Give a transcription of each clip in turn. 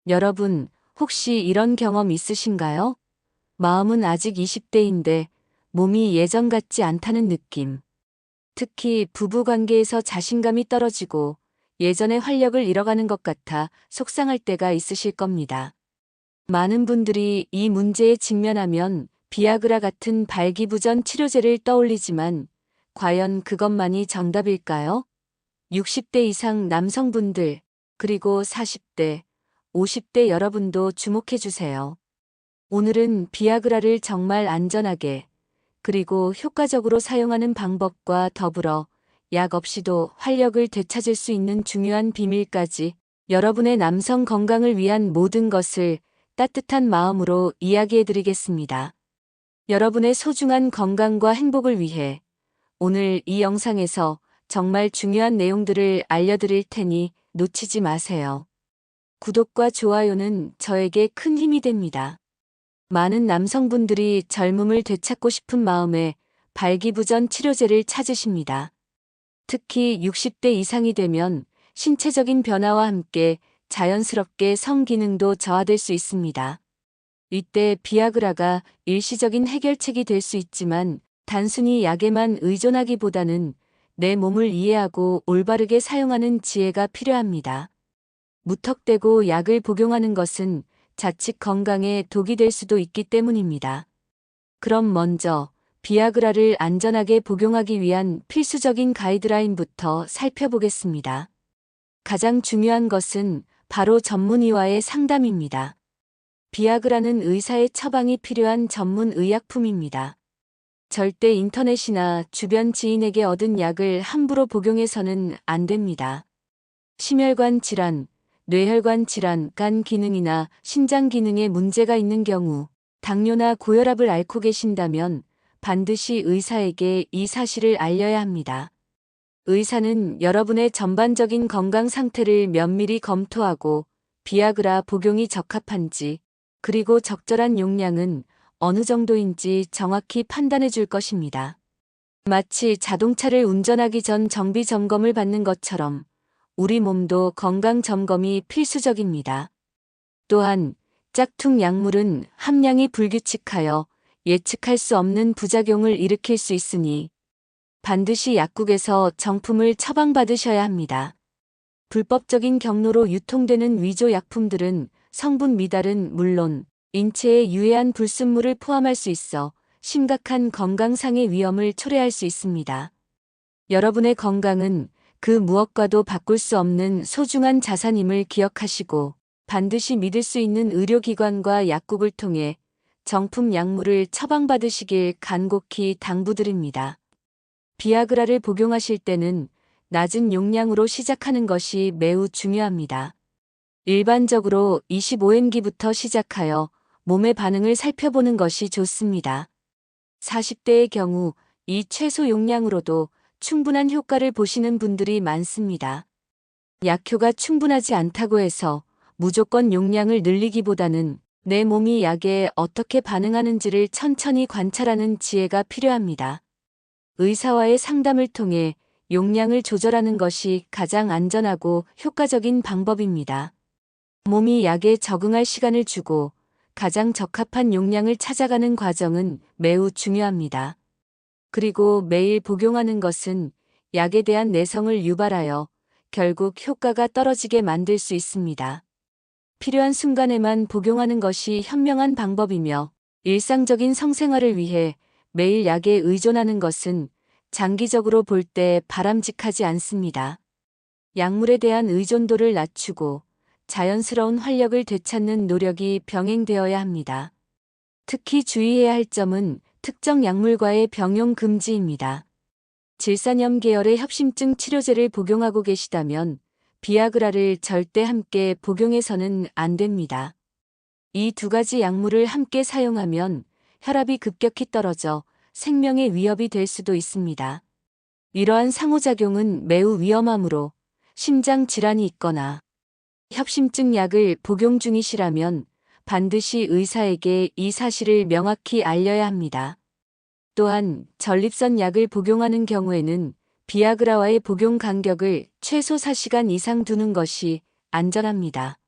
여러분, 혹시 이런 경험 있으신가요? 마음은 아직 20대인데 몸이 예전 같지 않다는 느낌. 특히 부부 관계에서 자신감이 떨어지고 예전의 활력을 잃어가는 것 같아 속상할 때가 있으실 겁니다. 많은 분들이 이 문제에 직면하면 비아그라 같은 발기부전 치료제를 떠올리지만 과연 그것만이 정답일까요? 60대 이상 남성분들, 그리고 40대, 50대 여러분도 주목해 주세요. 오늘은 비아그라를 정말 안전하게, 그리고 효과적으로 사용하는 방법과 더불어 약 없이도 활력을 되찾을 수 있는 중요한 비밀까지 여러분의 남성 건강을 위한 모든 것을 따뜻한 마음으로 이야기해 드리겠습니다. 여러분의 소중한 건강과 행복을 위해 오늘 이 영상에서 정말 중요한 내용들을 알려드릴 테니 놓치지 마세요. 구독과 좋아요는 저에게 큰 힘이 됩니다. 많은 남성분들이 젊음을 되찾고 싶은 마음에 발기부전 치료제를 찾으십니다. 특히 60대 이상이 되면 신체적인 변화와 함께 자연스럽게 성기능도 저하될 수 있습니다. 이때 비아그라가 일시적인 해결책이 될 수 있지만 단순히 약에만 의존하기보다는 내 몸을 이해하고 올바르게 사용하는 지혜가 필요합니다. 무턱대고 약을 복용하는 것은 자칫 건강에 독이 될 수도 있기 때문입니다. 그럼 먼저 비아그라를 안전하게 복용하기 위한 필수적인 가이드라인부터 살펴보겠습니다. 가장 중요한 것은 바로 전문의와의 상담입니다. 비아그라는 의사의 처방이 필요한 전문 의약품입니다. 절대 인터넷이나 주변 지인에게 얻은 약을 함부로 복용해서는 안 됩니다. 심혈관 질환, 뇌혈관 질환, 간 기능이나 신장 기능에 문제가 있는 경우, 당뇨나 고혈압을 앓고 계신다면 반드시 의사에게 이 사실을 알려야 합니다. 의사는 여러분의 전반적인 건강 상태를 면밀히 검토하고 비아그라 복용이 적합한지, 그리고 적절한 용량은 어느 정도인지 정확히 판단해 줄 것입니다. 마치 자동차를 운전하기 전 정비 점검을 받는 것처럼 우리 몸도 건강 점검이 필수적입니다. 또한 짝퉁 약물은 함량이 불규칙하여 예측할 수 없는 부작용을 일으킬 수 있으니 반드시 약국에서 정품을 처방받으셔야 합니다. 불법적인 경로로 유통되는 위조 약품들은 성분 미달은 물론 인체에 유해한 불순물을 포함할 수 있어 심각한 건강상의 위험을 초래할 수 있습니다. 여러분의 건강은 그 무엇과도 바꿀 수 없는 소중한 자산임을 기억하시고 반드시 믿을 수 있는 의료기관과 약국을 통해 정품 약물을 처방받으시길 간곡히 당부드립니다. 비아그라를 복용하실 때는 낮은 용량으로 시작하는 것이 매우 중요합니다. 일반적으로 25mg부터 시작하여 몸의 반응을 살펴보는 것이 좋습니다. 40대의 경우 이 최소 용량으로도 충분한 효과를 보시는 분들이 많습니다. 약효가 충분하지 않다고 해서 무조건 용량을 늘리기보다는 내 몸이 약에 어떻게 반응하는지를 천천히 관찰하는 지혜가 필요합니다. 의사와의 상담을 통해 용량을 조절하는 것이 가장 안전하고 효과적인 방법입니다. 몸이 약에 적응할 시간을 주고 가장 적합한 용량을 찾아가는 과정은 매우 중요합니다. 그리고 매일 복용하는 것은 약에 대한 내성을 유발하여 결국 효과가 떨어지게 만들 수 있습니다. 필요한 순간에만 복용하는 것이 현명한 방법이며 일상적인 성생활을 위해 매일 약에 의존하는 것은 장기적으로 볼 때 바람직하지 않습니다. 약물에 대한 의존도를 낮추고 자연스러운 활력을 되찾는 노력이 병행되어야 합니다. 특히 주의해야 할 점은 특정 약물과의 병용 금지입니다. 질산염 계열의 협심증 치료제를 복용하고 계시다면 비아그라를 절대 함께 복용해서는 안 됩니다. 이 두 가지 약물을 함께 사용하면 혈압이 급격히 떨어져 생명의 위협이 될 수도 있습니다. 이러한 상호작용은 매우 위험하므로 심장 질환이 있거나 협심증 약을 복용 중이시라면 반드시 의사에게 이 사실을 명확히 알려야 합니다. 또한 전립선 약을 복용하는 경우에는 비아그라와의 복용 간격을 최소 4시간 이상 두는 것이 안전합니다.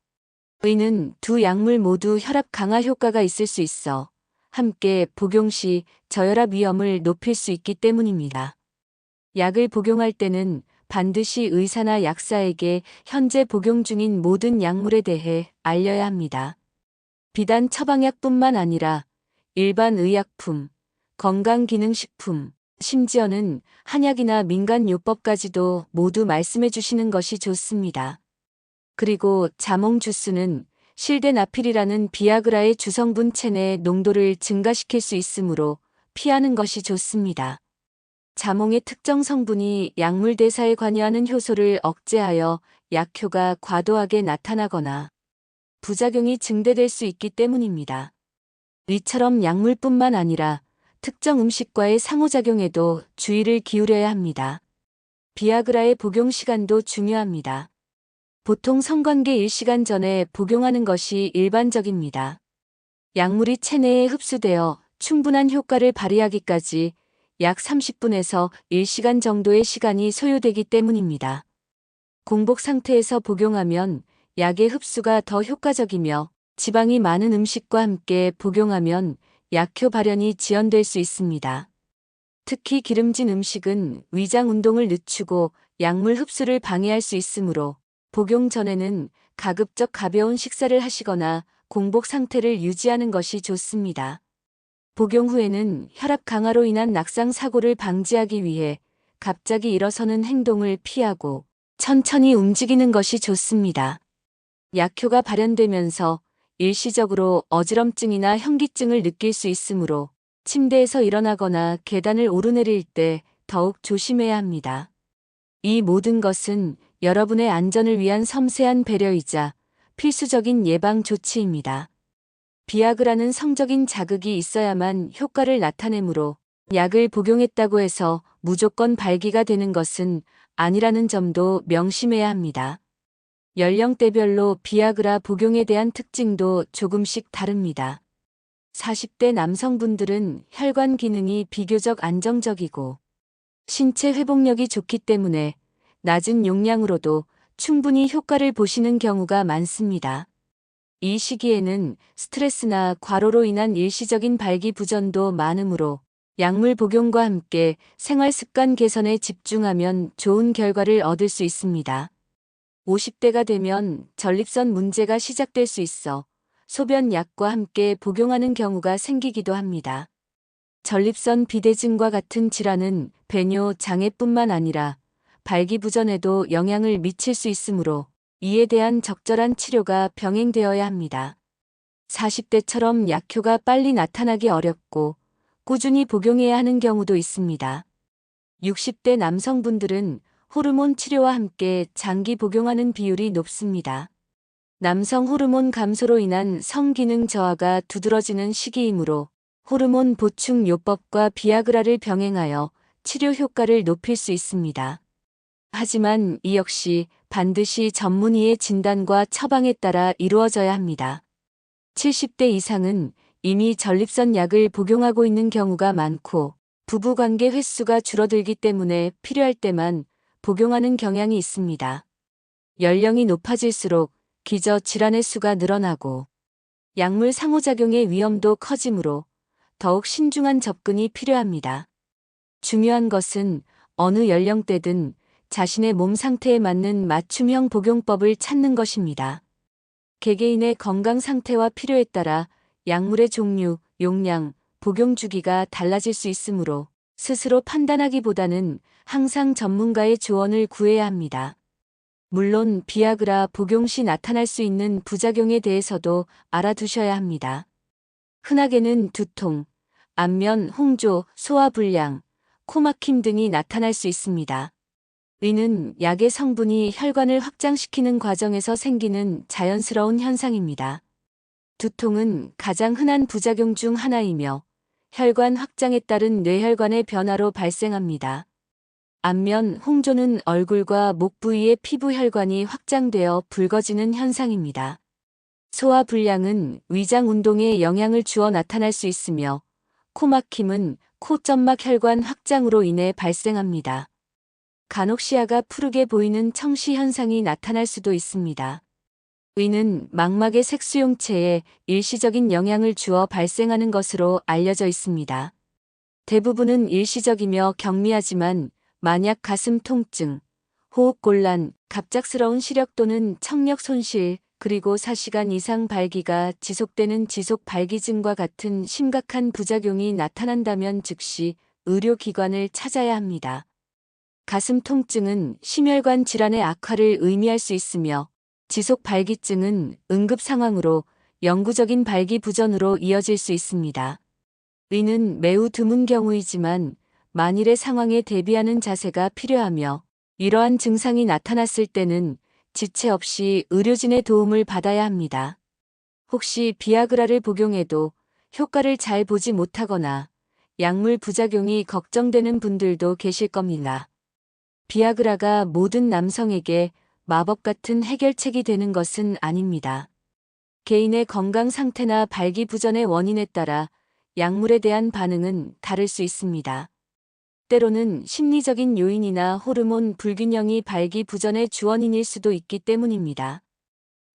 의는 두 약물 모두 혈압 강화 효과가 있을 수 있어 함께 복용 시 저혈압 위험을 높일 수 있기 때문입니다. 약을 복용할 때는 반드시 의사나 약사에게 현재 복용 중인 모든 약물에 대해 알려야 합니다. 비단 처방약뿐만 아니라 일반 의약품, 건강기능식품, 심지어는 한약이나 민간요법까지도 모두 말씀해 주시는 것이 좋습니다. 그리고 자몽 주스는 실데나필이라는 비아그라의 주성분 체내 농도를 증가시킬 수 있으므로 피하는 것이 좋습니다. 자몽의 특정 성분이 약물 대사에 관여하는 효소를 억제하여 약효가 과도하게 나타나거나 부작용이 증대될 수 있기 때문입니다. 이처럼 약물뿐만 아니라 특정 음식과의 상호작용에도 주의를 기울여야 합니다. 비아그라의 복용 시간도 중요합니다. 보통 성관계 1시간 전에 복용하는 것이 일반적입니다. 약물이 체내에 흡수되어 충분한 효과를 발휘하기까지 약 30분에서 1시간 정도의 시간이 소요되기 때문입니다. 공복 상태에서 복용하면 약의 흡수가 더 효과적이며 지방이 많은 음식과 함께 복용하면 약효 발현이 지연될 수 있습니다. 특히 기름진 음식은 위장 운동을 늦추고 약물 흡수를 방해할 수 있으므로 복용 전에는 가급적 가벼운 식사를 하시거나 공복 상태를 유지하는 것이 좋습니다. 복용 후에는 혈압 강화로 인한 낙상 사고를 방지하기 위해 갑자기 일어서는 행동을 피하고 천천히 움직이는 것이 좋습니다. 약효가 발현되면서 일시적으로 어지럼증이나 현기증을 느낄 수 있으므로 침대에서 일어나거나 계단을 오르내릴 때 더욱 조심해야 합니다. 이 모든 것은 여러분의 안전을 위한 섬세한 배려이자 필수적인 예방 조치입니다. 비아그라는 성적인 자극이 있어야만 효과를 나타내므로 약을 복용했다고 해서 무조건 발기가 되는 것은 아니라는 점도 명심해야 합니다. 연령대별로 비아그라 복용에 대한 특징도 조금씩 다릅니다. 40대 남성분들은 혈관 기능이 비교적 안정적이고 신체 회복력이 좋기 때문에 낮은 용량으로도 충분히 효과를 보시는 경우가 많습니다. 이 시기에는 스트레스나 과로로 인한 일시적인 발기부전도 많으므로 약물 복용과 함께 생활 습관 개선에 집중하면 좋은 결과를 얻을 수 있습니다. 50대가 되면 전립선 문제가 시작될 수 있어 소변약과 함께 복용하는 경우가 생기기도 합니다. 전립선 비대증과 같은 질환은 배뇨 장애뿐만 아니라 발기부전에도 영향을 미칠 수 있으므로 이에 대한 적절한 치료가 병행되어야 합니다. 40대처럼 약효가 빨리 나타나기 어렵고 꾸준히 복용해야 하는 경우도 있습니다. 60대 남성분들은 호르몬 치료와 함께 장기 복용하는 비율이 높습니다. 남성 호르몬 감소로 인한 성기능 저하가 두드러지는 시기이므로 호르몬 보충 요법과 비아그라를 병행하여 치료 효과를 높일 수 있습니다. 하지만 이 역시 반드시 전문의의 진단과 처방에 따라 이루어져야 합니다. 70대 이상은 이미 전립선 약을 복용하고 있는 경우가 많고 부부관계 횟수가 줄어들기 때문에 필요할 때만 복용하는 경향이 있습니다. 연령이 높아질수록 기저 질환의 수가 늘어나고 약물 상호작용의 위험도 커지므로 더욱 신중한 접근이 필요합니다. 중요한 것은 어느 연령대든 자신의 몸 상태에 맞는 맞춤형 복용법을 찾는 것입니다. 개개인의 건강 상태와 필요에 따라 약물의 종류, 용량, 복용 주기가 달라질 수 있으므로 스스로 판단하기보다는 항상 전문가의 조언을 구해야 합니다. 물론 비아그라 복용 시 나타날 수 있는 부작용에 대해서도 알아두셔야 합니다. 흔하게는 두통, 안면, 홍조, 소화불량, 코막힘 등이 나타날 수 있습니다. 이는 약의 성분이 혈관을 확장시키는 과정에서 생기는 자연스러운 현상입니다. 두통은 가장 흔한 부작용 중 하나이며 혈관 확장에 따른 뇌혈관의 변화로 발생합니다. 안면, 홍조는 얼굴과 목 부위의 피부 혈관이 확장되어 붉어지는 현상입니다. 소화불량은 위장 운동에 영향을 주어 나타날 수 있으며 코막힘은 코점막 혈관 확장으로 인해 발생합니다. 간혹 시야가 푸르게 보이는 청시 현상이 나타날 수도 있습니다. 의는 망막의 색수용체에 일시적인 영향을 주어 발생하는 것으로 알려져 있습니다. 대부분은 일시적이며 경미하지만 만약 가슴 통증, 호흡곤란, 갑작스러운 시력 또는 청력 손실, 그리고 4시간 이상 발기가 지속되는 지속 발기증과 같은 심각한 부작용이 나타난다면 즉시 의료기관을 찾아야 합니다. 가슴 통증은 심혈관 질환의 악화를 의미할 수 있으며 지속 발기증은 응급 상황으로 영구적인 발기 부전으로 이어질 수 있습니다. 의는 매우 드문 경우이지만 만일의 상황에 대비하는 자세가 필요하며 이러한 증상이 나타났을 때는 지체 없이 의료진의 도움을 받아야 합니다. 혹시 비아그라를 복용해도 효과를 잘 보지 못하거나 약물 부작용이 걱정되는 분들도 계실 겁니다. 비아그라가 모든 남성에게 마법 같은 해결책이 되는 것은 아닙니다. 개인의 건강 상태나 발기부전의 원인에 따라 약물에 대한 반응은 다를 수 있습니다. 때로는 심리적인 요인이나 호르몬 불균형이 발기부전의 주원인일 수도 있기 때문입니다.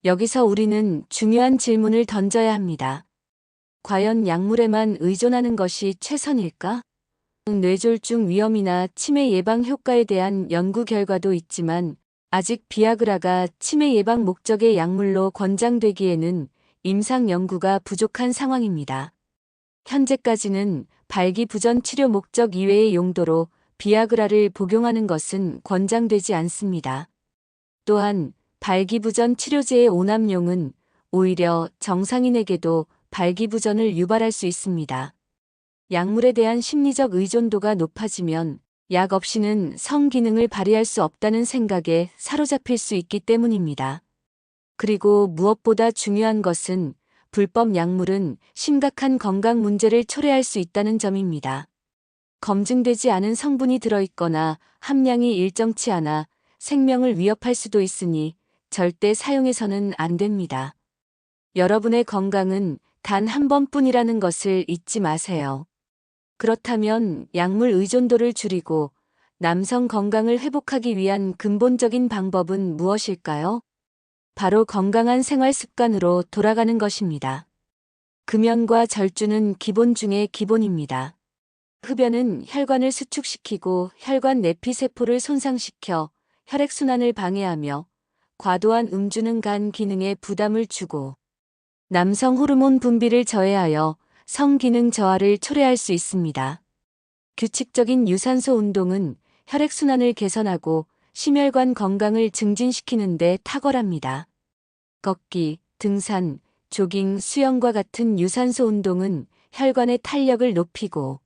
여기서 우리는 중요한 질문을 던져야 합니다. 과연 약물에만 의존하는 것이 최선일까? 뇌졸중 위험이나 치매 예방 효과에 대한 연구 결과도 있지만 아직 비아그라가 치매 예방 목적의 약물로 권장되기에는 임상 연구가 부족한 상황입니다. 현재까지는 발기부전 치료 목적 이외의 용도로 비아그라를 복용하는 것은 권장되지 않습니다. 또한 발기부전 치료제의 오남용은 오히려 정상인에게도 발기부전을 유발할 수 있습니다. 약물에 대한 심리적 의존도가 높아지면 약 없이는 성기능을 발휘할 수 없다는 생각에 사로잡힐 수 있기 때문입니다. 그리고 무엇보다 중요한 것은 불법 약물은 심각한 건강 문제를 초래할 수 있다는 점입니다. 검증되지 않은 성분이 들어있거나 함량이 일정치 않아 생명을 위협할 수도 있으니 절대 사용해서는 안 됩니다. 여러분의 건강은 단 한 번뿐이라는 것을 잊지 마세요. 그렇다면 약물 의존도를 줄이고 남성 건강을 회복하기 위한 근본적인 방법은 무엇일까요? 바로 건강한 생활 습관으로 돌아가는 것입니다. 금연과 절주는 기본 중의 기본입니다. 흡연은 혈관을 수축시키고 혈관 내피세포를 손상시켜 혈액순환을 방해하며 과도한 음주는 간 기능에 부담을 주고 남성 호르몬 분비를 저해하여 성기능 저하를 초래할 수 있습니다. 규칙적인 유산소 운동은 혈액순환을 개선하고 심혈관 건강을 증진시키는 데 탁월합니다. 걷기, 등산, 조깅, 수영과 같은 유산소 운동은 혈관의 탄력을 높이고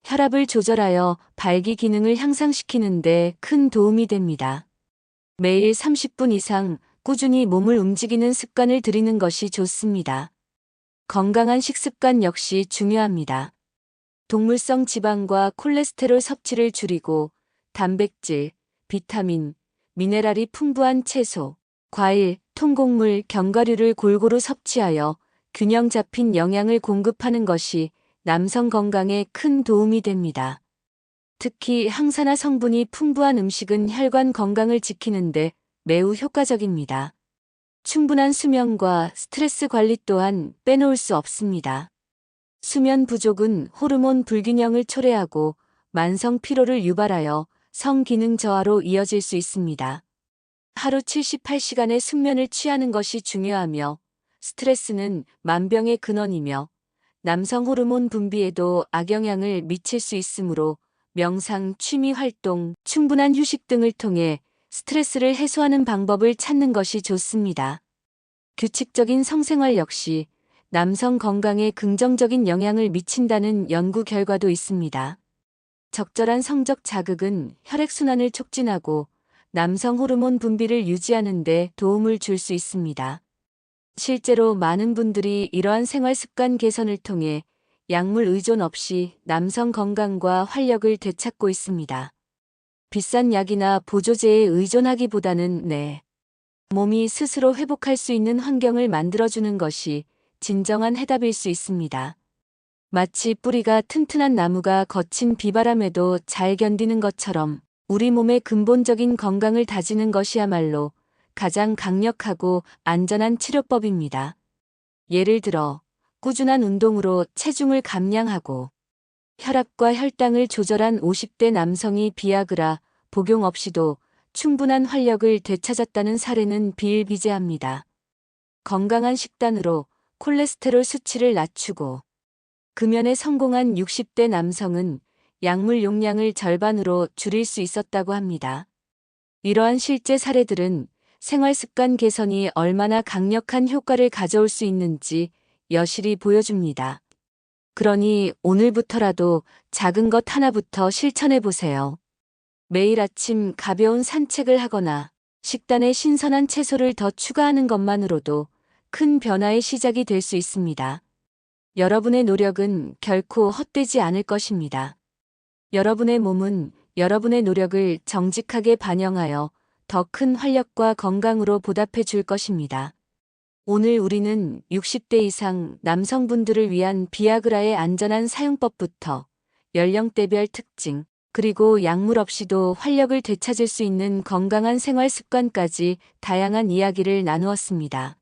혈압을 조절하여 발기 기능을 향상시키는 데 큰 도움이 됩니다. 매일 30분 이상 꾸준히 몸을 움직이는 습관을 들이는 것이 좋습니다. 건강한 식습관 역시 중요합니다. 동물성 지방과 콜레스테롤 섭취를 줄이고 단백질, 비타민, 미네랄이 풍부한 채소, 과일, 통곡물, 견과류를 골고루 섭취하여 균형 잡힌 영양을 공급하는 것이 남성 건강에 큰 도움이 됩니다. 특히 항산화 성분이 풍부한 음식은 혈관 건강을 지키는데 매우 효과적입니다. 충분한 수면과 스트레스 관리 또한 빼놓을 수 없습니다. 수면 부족은 호르몬 불균형을 초래하고 만성 피로를 유발하여 성기능 저하로 이어질 수 있습니다. 하루 78시간의 숙면을 취하는 것이 중요하며 스트레스는 만병의 근원이며 남성 호르몬 분비에도 악영향을 미칠 수 있으므로 명상, 취미 활동, 충분한 휴식 등을 통해 스트레스를 해소하는 방법을 찾는 것이 좋습니다. 규칙적인 성생활 역시 남성 건강에 긍정적인 영향을 미친다는 연구 결과도 있습니다. 적절한 성적 자극은 혈액순환을 촉진하고 남성 호르몬 분비를 유지하는 데 도움을 줄 수 있습니다. 실제로 많은 분들이 이러한 생활 습관 개선을 통해 약물 의존 없이 남성 건강과 활력을 되찾고 있습니다. 비싼 약이나 보조제에 의존하기보다는 내 몸이 스스로 회복할 수 있는 환경을 만들어주는 것이 진정한 해답일 수 있습니다. 마치 뿌리가 튼튼한 나무가 거친 비바람에도 잘 견디는 것처럼 우리 몸의 근본적인 건강을 다지는 것이야말로 가장 강력하고 안전한 치료법입니다. 예를 들어 꾸준한 운동으로 체중을 감량하고 혈압과 혈당을 조절한 50대 남성이 비아그라 복용 없이도 충분한 활력을 되찾았다는 사례는 비일비재합니다. 건강한 식단으로 콜레스테롤 수치를 낮추고 금연에 성공한 60대 남성은 약물 용량을 절반으로 줄일 수 있었다고 합니다. 이러한 실제 사례들은 생활 습관 개선이 얼마나 강력한 효과를 가져올 수 있는지 여실히 보여줍니다. 그러니 오늘부터라도 작은 것 하나부터 실천해 보세요. 매일 아침 가벼운 산책을 하거나 식단에 신선한 채소를 더 추가하는 것만으로도 큰 변화의 시작이 될 수 있습니다. 여러분의 노력은 결코 헛되지 않을 것입니다. 여러분의 몸은 여러분의 노력을 정직하게 반영하여 더 큰 활력과 건강으로 보답해 줄 것입니다. 오늘 우리는 60대 이상 남성분들을 위한 비아그라의 안전한 사용법부터 연령대별 특징, 그리고 약물 없이도 활력을 되찾을 수 있는 건강한 생활 습관까지 다양한 이야기를 나누었습니다.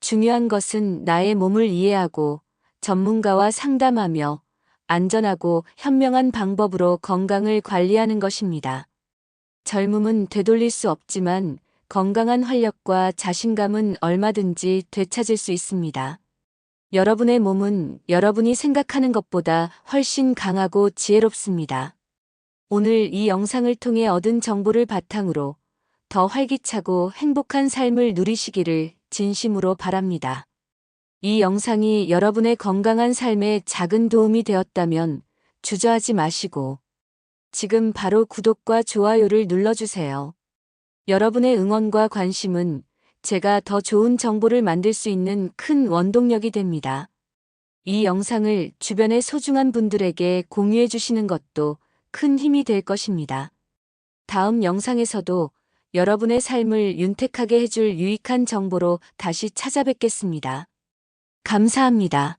중요한 것은 나의 몸을 이해하고 전문가와 상담하며 안전하고 현명한 방법으로 건강을 관리하는 것입니다. 젊음은 되돌릴 수 없지만 건강한 활력과 자신감은 얼마든지 되찾을 수 있습니다. 여러분의 몸은 여러분이 생각하는 것보다 훨씬 강하고 지혜롭습니다. 오늘 이 영상을 통해 얻은 정보를 바탕으로 더 활기차고 행복한 삶을 누리시기를 진심으로 바랍니다. 이 영상이 여러분의 건강한 삶에 작은 도움이 되었다면 주저하지 마시고 지금 바로 구독과 좋아요를 눌러주세요. 여러분의 응원과 관심은 제가 더 좋은 정보를 만들 수 있는 큰 원동력이 됩니다. 이 영상을 주변의 소중한 분들에게 공유해 주시는 것도 큰 힘이 될 것입니다. 다음 영상에서도 여러분의 삶을 윤택하게 해줄 유익한 정보로 다시 찾아뵙겠습니다. 감사합니다.